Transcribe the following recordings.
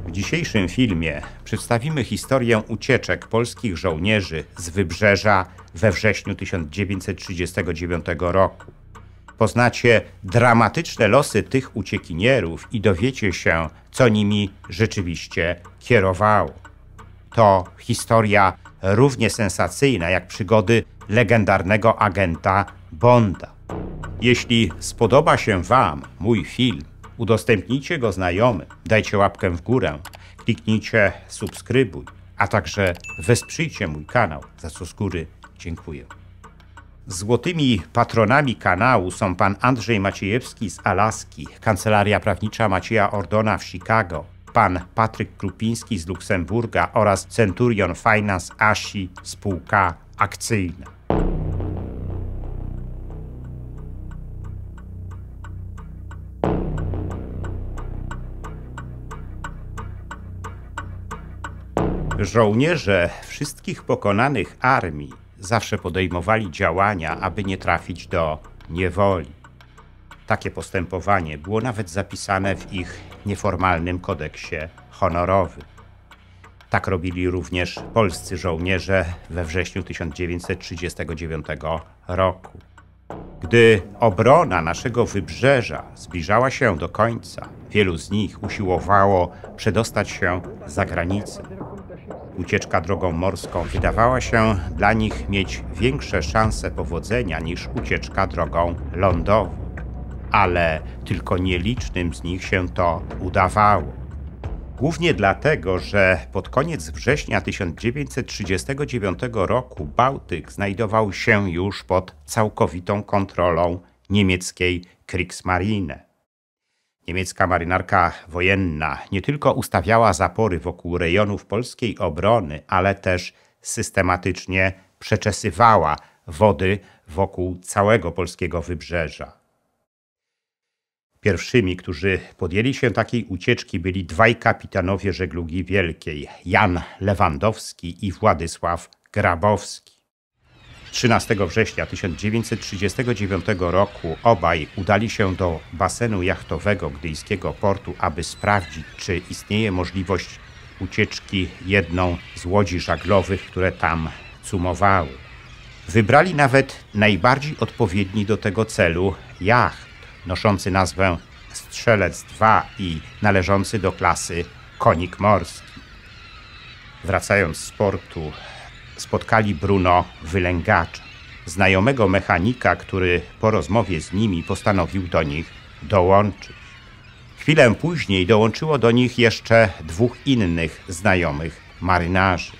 W dzisiejszym filmie przedstawimy historię ucieczek polskich żołnierzy z Wybrzeża we wrześniu 1939 roku. Poznacie dramatyczne losy tych uciekinierów i dowiecie się, co nimi rzeczywiście kierowało. To historia równie sensacyjna jak przygody legendarnego agenta Bonda. Jeśli spodoba się Wam mój film, udostępnijcie go znajomym, dajcie łapkę w górę, kliknijcie subskrybuj, a także wesprzyjcie mój kanał, za co z góry dziękuję. Złotymi patronami kanału są pan Andrzej Maciejewski z Alaski, Kancelaria Prawnicza Macieja Ordona w Chicago, pan Patryk Krupiński z Luksemburga oraz Centurion Finance ASI Spółka Akcyjna. Żołnierze wszystkich pokonanych armii zawsze podejmowali działania, aby nie trafić do niewoli. Takie postępowanie było nawet zapisane w ich nieformalnym kodeksie honorowym. Tak robili również polscy żołnierze we wrześniu 1939 roku. Gdy obrona naszego Wybrzeża zbliżała się do końca, wielu z nich usiłowało przedostać się za granicę. Ucieczka drogą morską wydawała się dla nich mieć większe szanse powodzenia niż ucieczka drogą lądową. Ale tylko nielicznym z nich się to udawało. Głównie dlatego, że pod koniec września 1939 roku Bałtyk znajdował się już pod całkowitą kontrolą niemieckiej Kriegsmarine. Niemiecka marynarka wojenna nie tylko ustawiała zapory wokół rejonów polskiej obrony, ale też systematycznie przeczesywała wody wokół całego polskiego wybrzeża. Pierwszymi, którzy podjęli się takiej ucieczki, byli dwaj kapitanowie żeglugi wielkiej, Jan Lewandowski i Władysław Grabowski. 13 września 1939 roku obaj udali się do basenu jachtowego gdyńskiego portu, aby sprawdzić, czy istnieje możliwość ucieczki jedną z łodzi żaglowych, które tam cumowały. Wybrali nawet najbardziej odpowiedni do tego celu jacht, noszący nazwę Strzelec II i należący do klasy Konik Morski. Wracając z portu, spotkali Bruno Wylęgacza, znajomego mechanika, który po rozmowie z nimi postanowił do nich dołączyć. Chwilę później dołączyło do nich jeszcze dwóch innych znajomych marynarzy.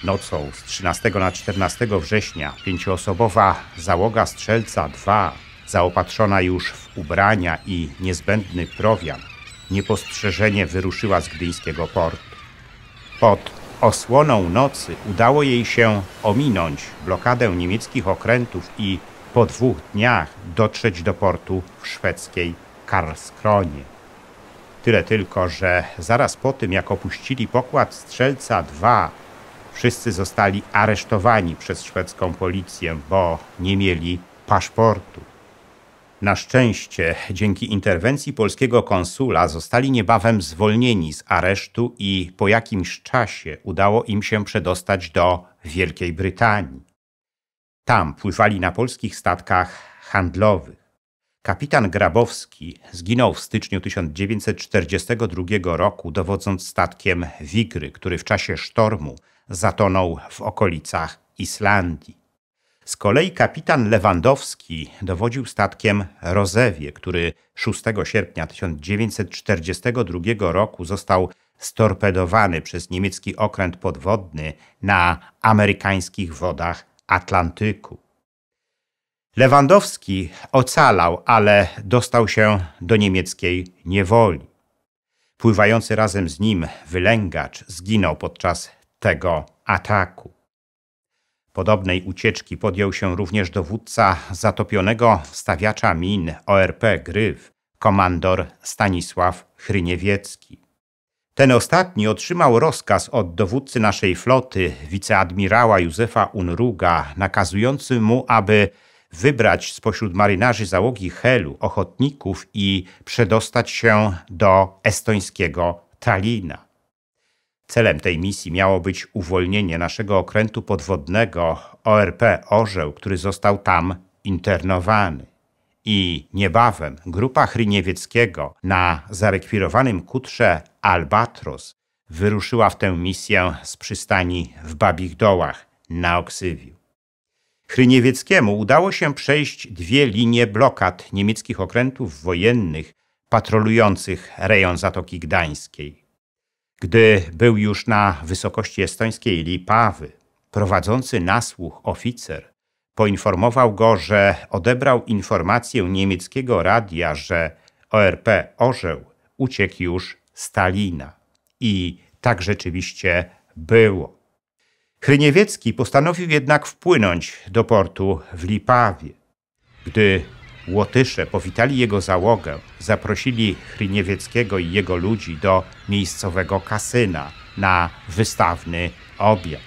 Nocą z 13 na 14 września pięcioosobowa załoga Strzelca II, zaopatrzona już w ubrania i niezbędny prowiant, niepostrzeżenie wyruszyła z gdyńskiego portu. Pod osłoną nocy udało jej się ominąć blokadę niemieckich okrętów i po 2 dniach dotrzeć do portu w szwedzkiej Karlskronie. Tyle tylko, że zaraz po tym, jak opuścili pokład Strzelca II, wszyscy zostali aresztowani przez szwedzką policję, bo nie mieli paszportu. Na szczęście, dzięki interwencji polskiego konsula zostali niebawem zwolnieni z aresztu i po jakimś czasie udało im się przedostać do Wielkiej Brytanii. Tam pływali na polskich statkach handlowych. Kapitan Grabowski zginął w styczniu 1942 roku, dowodząc statkiem Wigry, który w czasie sztormu zatonął w okolicach Islandii. Z kolei kapitan Lewandowski dowodził statkiem Rozewie, który 6 sierpnia 1942 roku został storpedowany przez niemiecki okręt podwodny na amerykańskich wodach Atlantyku. Lewandowski ocalał, ale dostał się do niemieckiej niewoli. Pływający razem z nim Wylęgacz zginął podczas tego ataku. Podobnej ucieczki podjął się również dowódca zatopionego stawiacza min ORP Gryf, komandor Stanisław Chryniewiecki. Ten ostatni otrzymał rozkaz od dowódcy naszej floty, wiceadmirała Józefa Unruga, nakazujący mu, aby wybrać spośród marynarzy załogi Helu ochotników i przedostać się do estońskiego Tallina. Celem tej misji miało być uwolnienie naszego okrętu podwodnego ORP Orzeł, który został tam internowany. I niebawem grupa Hryniewieckiego na zarekwirowanym kutrze Albatros wyruszyła w tę misję z przystani w Babich Dołach na Oksywiu. Hryniewieckiemu udało się przejść 2 linie blokad niemieckich okrętów wojennych patrolujących rejon Zatoki Gdańskiej. Gdy był już na wysokości estońskiej Lipawy, prowadzący nasłuch oficer poinformował go, że odebrał informację niemieckiego radia, że ORP Orzeł uciekł już z Tallina. I tak rzeczywiście było. Hryniewiecki postanowił jednak wpłynąć do portu w Lipawie. Gdy Łotysze powitali jego załogę, zaprosili Hryniewieckiego i jego ludzi do miejscowego kasyna na wystawny obiad.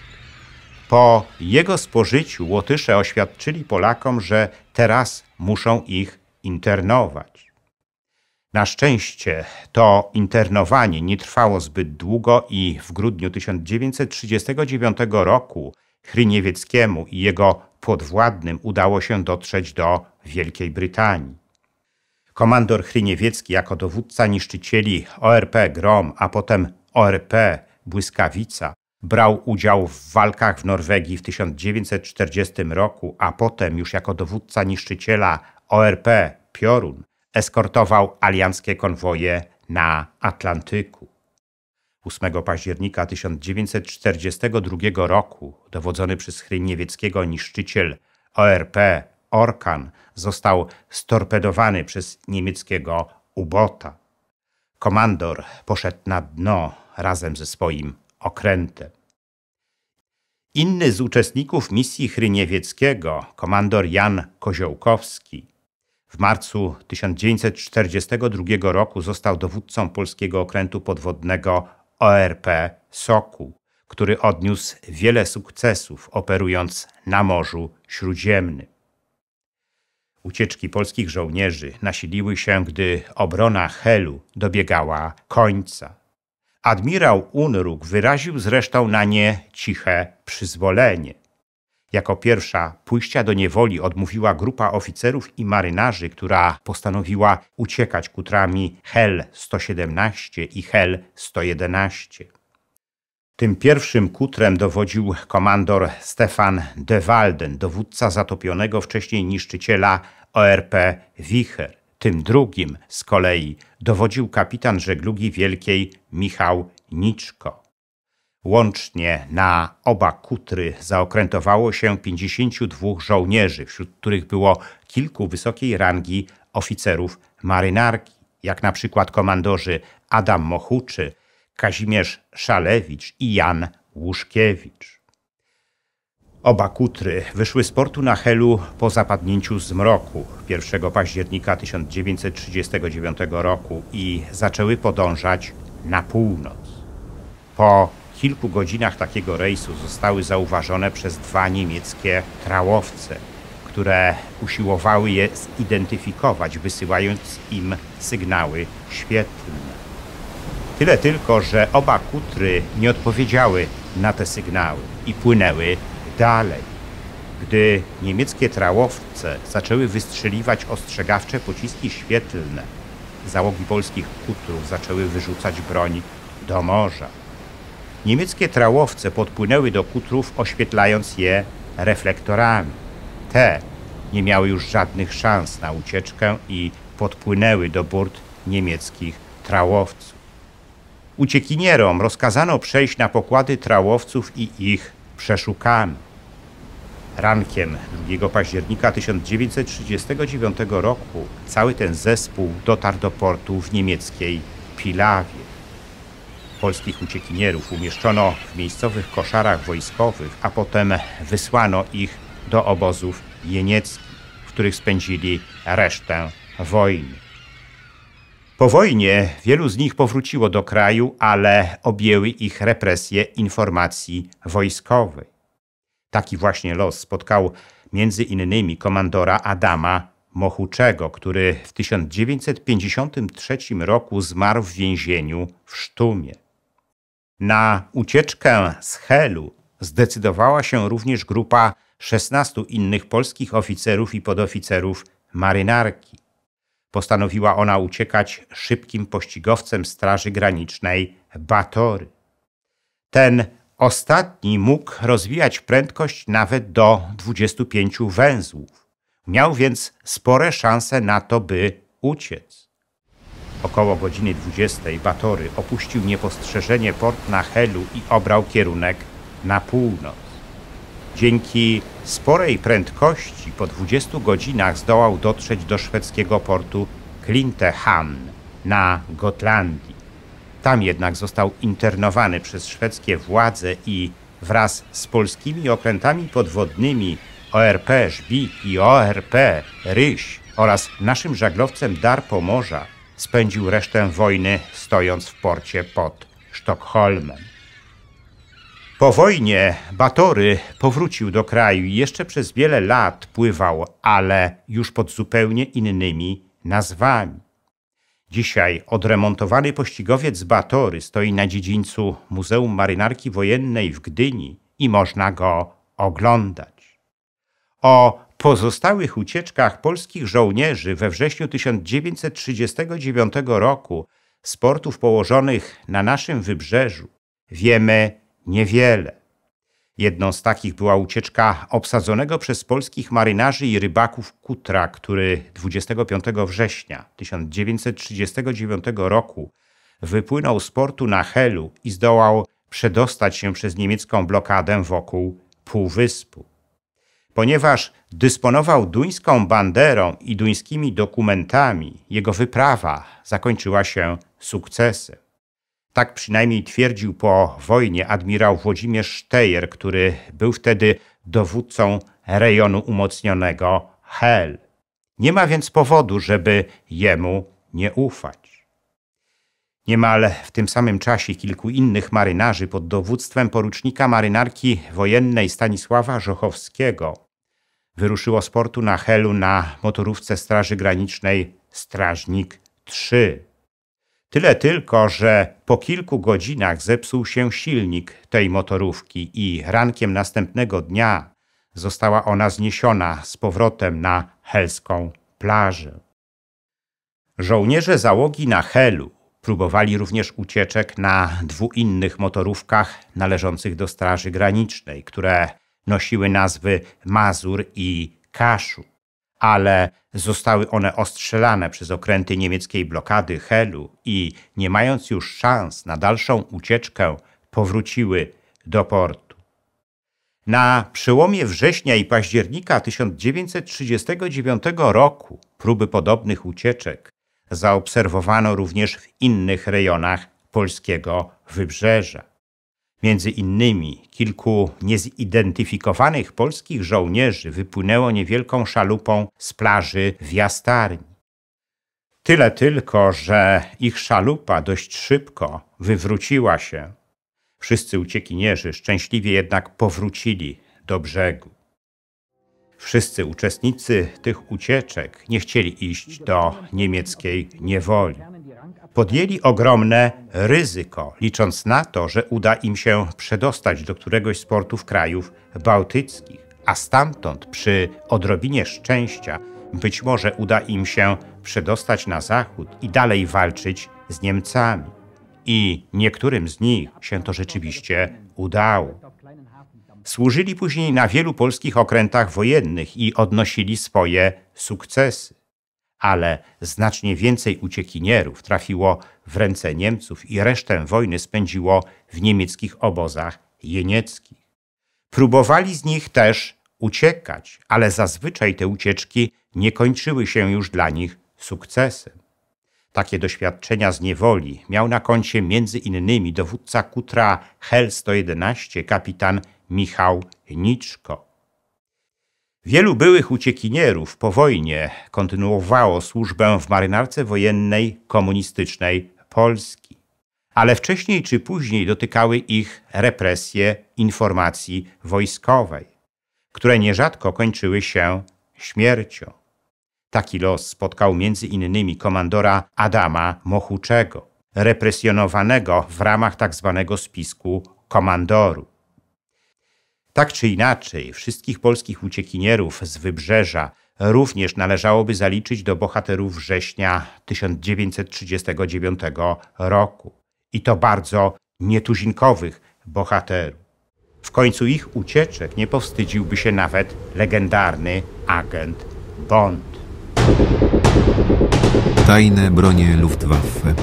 Po jego spożyciu Łotysze oświadczyli Polakom, że teraz muszą ich internować. Na szczęście to internowanie nie trwało zbyt długo i w grudniu 1939 roku Hryniewieckiemu i jego podwładnym udało się dotrzeć do Wielkiej Brytanii. Komandor Hryniewiecki jako dowódca niszczycieli ORP Grom, a potem ORP Błyskawica brał udział w walkach w Norwegii w 1940 roku, a potem już jako dowódca niszczyciela ORP Piorun eskortował alianckie konwoje na Atlantyku. 8 października 1942 roku dowodzony przez Hryniewieckiego niszczyciel ORP Orkan został storpedowany przez niemieckiego U-bota. Komandor poszedł na dno razem ze swoim okrętem. Inny z uczestników misji Hryniewieckiego, komandor Jan Koziołkowski, w marcu 1942 roku został dowódcą polskiego okrętu podwodnego ORP Sokół, który odniósł wiele sukcesów operując na Morzu Śródziemnym. Ucieczki polskich żołnierzy nasiliły się, gdy obrona Helu dobiegała końca. Admirał Unruk wyraził zresztą na nie ciche przyzwolenie. Jako pierwsza pójścia do niewoli odmówiła grupa oficerów i marynarzy, która postanowiła uciekać kutrami Hel 117 i Hel 111. Tym pierwszym kutrem dowodził komandor Stefan de Walden, dowódca zatopionego wcześniej niszczyciela ORP Wicher. Tym drugim z kolei dowodził kapitan żeglugi wielkiej Michał Niczko. Łącznie na oba kutry zaokrętowało się 52 żołnierzy, wśród których było kilku wysokiej rangi oficerów marynarki, jak na przykład komandorzy Adam Mochuczy, Kazimierz Szalewicz i Jan Łuszkiewicz. Oba kutry wyszły z portu na Helu po zapadnięciu zmroku 1 października 1939 roku i zaczęły podążać na północ. Po kilku godzinach takiego rejsu zostały zauważone przez 2 niemieckie trałowce, które usiłowały je zidentyfikować, wysyłając im sygnały świetlne. Tyle tylko, że oba kutry nie odpowiedziały na te sygnały i płynęły dalej. Gdy niemieckie trałowce zaczęły wystrzeliwać ostrzegawcze pociski świetlne, załogi polskich kutrów zaczęły wyrzucać broń do morza. Niemieckie trałowce podpłynęły do kutrów, oświetlając je reflektorami. Te nie miały już żadnych szans na ucieczkę i podpłynęły do burt niemieckich trałowców. Uciekinierom rozkazano przejść na pokłady trałowców i ich przeszukano. Rankiem 2 października 1939 roku cały ten zespół dotarł do portu w niemieckiej Pilawie. Polskich uciekinierów umieszczono w miejscowych koszarach wojskowych, a potem wysłano ich do obozów jenieckich, w których spędzili resztę wojny. Po wojnie wielu z nich powróciło do kraju, ale objęły ich represje informacji wojskowej. Taki właśnie los spotkał między innymi komandora Adama Mohuczego, który w 1953 roku zmarł w więzieniu w Sztumie. Na ucieczkę z Helu zdecydowała się również grupa 16 innych polskich oficerów i podoficerów marynarki. Postanowiła ona uciekać szybkim pościgowcem Straży Granicznej Batory. Ten ostatni mógł rozwijać prędkość nawet do 25 węzłów. Miał więc spore szanse na to, by uciec. Około godziny 20 Batory opuścił niepostrzeżenie port na Helu i obrał kierunek na północ. Dzięki sporej prędkości po 20 godzinach zdołał dotrzeć do szwedzkiego portu Klintehamn na Gotlandii. Tam jednak został internowany przez szwedzkie władze i wraz z polskimi okrętami podwodnymi ORP Żbik i ORP Ryś oraz naszym żaglowcem Dar Pomorza spędził resztę wojny stojąc w porcie pod Sztokholmem. Po wojnie Batory powrócił do kraju i jeszcze przez wiele lat pływał, ale już pod zupełnie innymi nazwami. Dzisiaj odremontowany pościgowiec Batory stoi na dziedzińcu Muzeum Marynarki Wojennej w Gdyni i można go oglądać. O pozostałych ucieczkach polskich żołnierzy we wrześniu 1939 roku z portów położonych na naszym wybrzeżu wiemy niewiele. Jedną z takich była ucieczka obsadzonego przez polskich marynarzy i rybaków Kutra, który 25 września 1939 roku wypłynął z portu na Helu i zdołał przedostać się przez niemiecką blokadę wokół półwyspu. Ponieważ dysponował duńską banderą i duńskimi dokumentami, jego wyprawa zakończyła się sukcesem. Tak przynajmniej twierdził po wojnie admirał Włodzimierz Sztejer, który był wtedy dowódcą rejonu umocnionego Hel. Nie ma więc powodu, żeby jemu nie ufać. Niemal w tym samym czasie kilku innych marynarzy pod dowództwem porucznika marynarki wojennej Stanisława Żochowskiego wyruszyło z portu na Helu na motorówce Straży Granicznej Strażnik III. Tyle tylko, że po kilku godzinach zepsuł się silnik tej motorówki i rankiem następnego dnia została ona zniesiona z powrotem na helską plażę. Żołnierze załogi na Helu próbowali również ucieczek na 2 innych motorówkach należących do Straży Granicznej, które nosiły nazwy Mazur i Kaszub, ale zostały one ostrzelane przez okręty niemieckiej blokady Helu i nie mając już szans na dalszą ucieczkę powróciły do portu. Na przełomie września i października 1939 roku próby podobnych ucieczek zaobserwowano również w innych rejonach polskiego wybrzeża. Między innymi kilku niezidentyfikowanych polskich żołnierzy wypłynęło niewielką szalupą z plaży w Jastarni. Tyle tylko, że ich szalupa dość szybko wywróciła się. Wszyscy uciekinierzy szczęśliwie jednak powrócili do brzegu. Wszyscy uczestnicy tych ucieczek nie chcieli iść do niemieckiej niewoli. Podjęli ogromne ryzyko, licząc na to, że uda im się przedostać do któregoś z portów krajów bałtyckich, a stamtąd przy odrobinie szczęścia być może uda im się przedostać na zachód i dalej walczyć z Niemcami. I niektórym z nich się to rzeczywiście udało. Służyli później na wielu polskich okrętach wojennych i odnosili swoje sukcesy. Ale znacznie więcej uciekinierów trafiło w ręce Niemców i resztę wojny spędziło w niemieckich obozach jenieckich. Próbowali z nich też uciekać, ale zazwyczaj te ucieczki nie kończyły się już dla nich sukcesem. Takie doświadczenia z niewoli miał na koncie między innymi dowódca kutra Hel 111 kapitan Michał Niczko. Wielu byłych uciekinierów po wojnie kontynuowało służbę w marynarce wojennej komunistycznej Polski, ale wcześniej czy później dotykały ich represje informacji wojskowej, które nierzadko kończyły się śmiercią. Taki los spotkał m.in. komandora Adama Mohuczego, represjonowanego w ramach tzw. spisku komandoru. Tak czy inaczej, wszystkich polskich uciekinierów z Wybrzeża również należałoby zaliczyć do bohaterów września 1939 roku. I to bardzo nietuzinkowych bohaterów. W końcu ich ucieczek nie powstydziłby się nawet legendarny agent Bond. Tajne bronie Luftwaffe.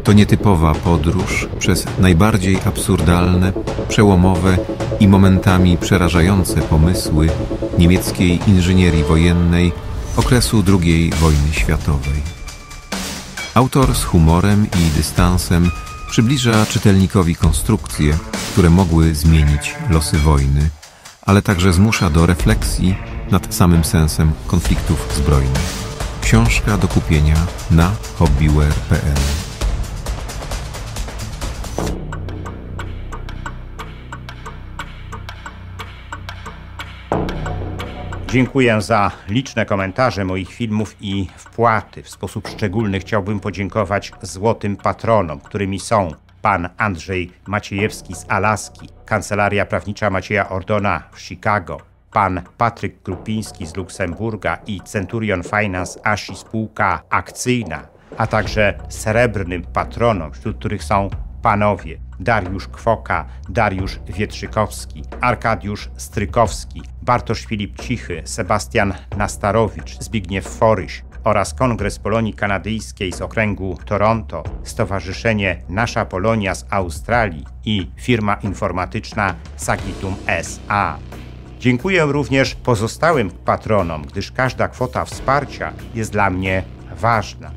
To nietypowa podróż przez najbardziej absurdalne, przełomowe i momentami przerażające pomysły niemieckiej inżynierii wojennej okresu II wojny światowej. Autor z humorem i dystansem przybliża czytelnikowi konstrukcje, które mogły zmienić losy wojny, ale także zmusza do refleksji nad samym sensem konfliktów zbrojnych. Książka do kupienia na hobbyware.pl. Dziękuję za liczne komentarze moich filmów i wpłaty. W sposób szczególny chciałbym podziękować złotym patronom, którymi są pan Andrzej Maciejewski z Alaski, Kancelaria Prawnicza Macieja Ordona w Chicago, pan Patryk Krupiński z Luksemburga i Centurion Finance ASI Spółka Akcyjna, a także srebrnym patronom, wśród których są panowie Dariusz Kwoka, Dariusz Wietrzykowski, Arkadiusz Strykowski, Bartosz Filip Cichy, Sebastian Nastarowicz, Zbigniew Foryś oraz Kongres Polonii Kanadyjskiej z okręgu Toronto, Stowarzyszenie Nasza Polonia z Australii i firma informatyczna Sagitum SA. Dziękuję również pozostałym patronom, gdyż każda kwota wsparcia jest dla mnie ważna.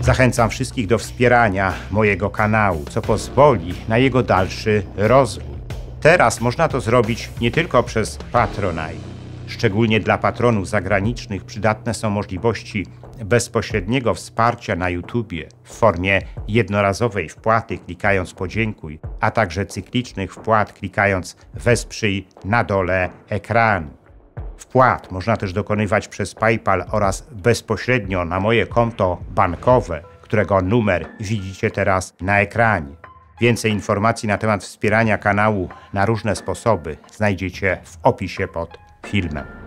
Zachęcam wszystkich do wspierania mojego kanału, co pozwoli na jego dalszy rozwój. Teraz można to zrobić nie tylko przez Patronite. Szczególnie dla patronów zagranicznych przydatne są możliwości bezpośredniego wsparcia na YouTubie w formie jednorazowej wpłaty klikając podziękuj, a także cyklicznych wpłat klikając wesprzyj na dole ekranu. Wpłat można też dokonywać przez PayPal oraz bezpośrednio na moje konto bankowe, którego numer widzicie teraz na ekranie. Więcej informacji na temat wspierania kanału na różne sposoby znajdziecie w opisie pod filmem.